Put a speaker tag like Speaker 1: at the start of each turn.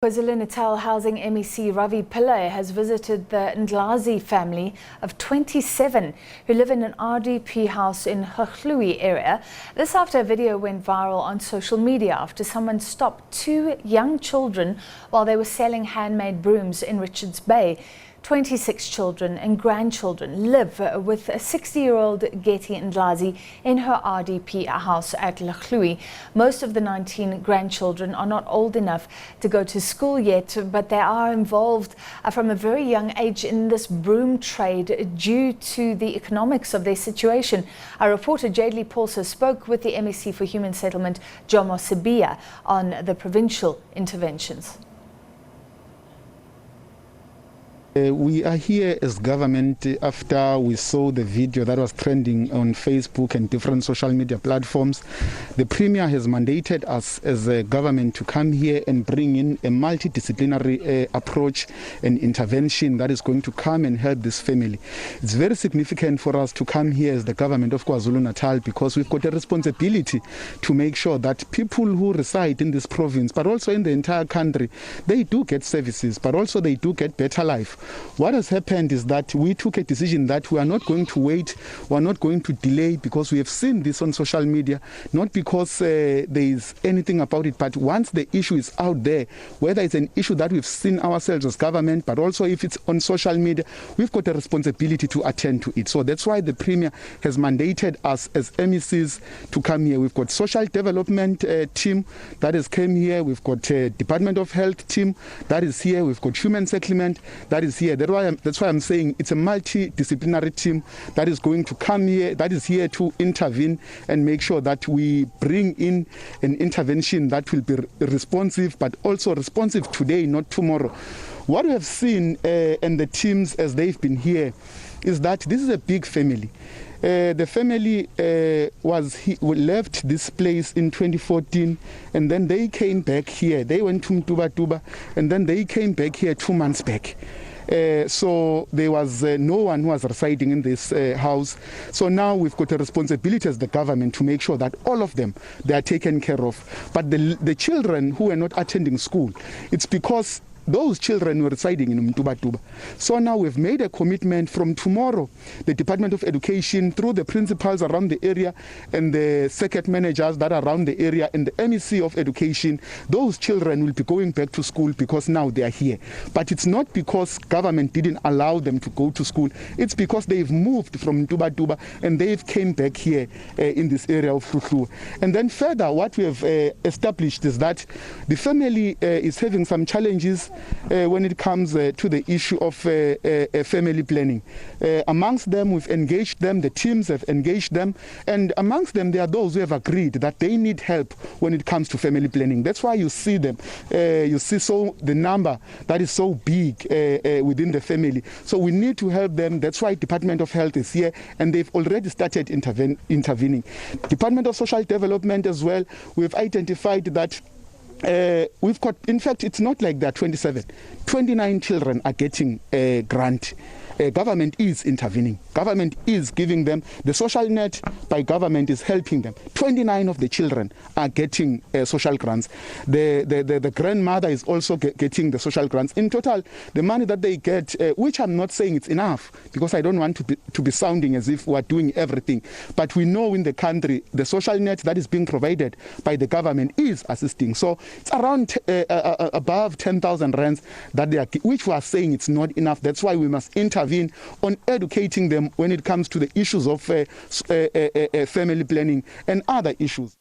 Speaker 1: KwaZulu-Natal Housing MEC Ravi Pillay has visited the Ndlazi family of 27 who live in an RDP house in Hluhluwe area. This after a video went viral on social media after someone stopped two young children while they were selling handmade brooms in Richards Bay. 26 children and grandchildren live with a 60-year-old Getty Ndlazi in her RDP house at Hluhluwe. Most of the 19 grandchildren are not old enough to go to school yet, but they are involved from a very young age in this broom trade due to the economics of their situation. Our reporter Jayed Leigh Paulse spoke with the MEC for Human Settlement, Jomo Sibiya, on the provincial interventions.
Speaker 2: We are here as government after we saw the video that was trending on Facebook and different social media platforms. The Premier has mandated us as a government to come here and bring in a multidisciplinary approach and intervention that is going to come and help this family. It's very significant for us to come here as the government of KwaZulu-Natal because we've got a responsibility to make sure that people who reside in this province, but also in the entire country, they do get services, but also they do get better life. What has happened is that we took a decision that we are not going to wait, we are not going to delay, because we have seen this on social media, not because there is anything about it, but once the issue is out there, whether it's an issue that we've seen ourselves as government, but also if it's on social media, we've got a responsibility to attend to it. So that's why the Premier has mandated us as MECs to come here. We've got social development team that has came here, we've got a Department of Health team that is here, we've got human settlement that is here. That's why I'm saying it's a multidisciplinary team that is going to come here, that is here to intervene and make sure that we bring in an intervention that will be responsive, but also responsive today, not tomorrow. What we have seen and the teams as they've been here is that this is a big family. The family left this place in 2014 and then they came back here. They went to Mtuba and then they came back here 2 months back. So there was no one who was residing in this house. So now we've got a responsibility as the government to make sure that all of them, they are taken care of. But the children who are not attending school, it's because those children were residing in Mtuba. So now we've made a commitment from tomorrow. The Department of Education, through the principals around the area and the circuit managers that are around the area and the MEC of Education, those children will be going back to school because now they are here. But it's not because government didn't allow them to go to school. It's because they've moved from Mtuba and they've came back here in this area of Hluhluwe. And then further, what we have established is that the family is having some challenges when it comes to the issue of family planning. Amongst them, we've engaged them, the teams have engaged them, and amongst them there are those who have agreed that they need help when it comes to family planning. That's why you see them, you see the number that is so big within the family. So we need to help them. That's why Department of Health is here and they've already started intervening. Department of Social Development as well, we've identified that we've got, in fact, it's not like that 29 children are getting a grant. Government is intervening. Government is giving them the social net. By government is helping them. 29 of the children are getting social grants. The grandmother is also getting the social grants. In total, the money that they get, which I'm not saying it's enough, because I don't want to be sounding as if we're doing everything. But we know in the country, the social net that is being provided by the government is assisting. So it's around above 10,000 rands that they are, which we are saying it's not enough. That's why we must intervene on educating them when it comes to the issues of family planning and other issues.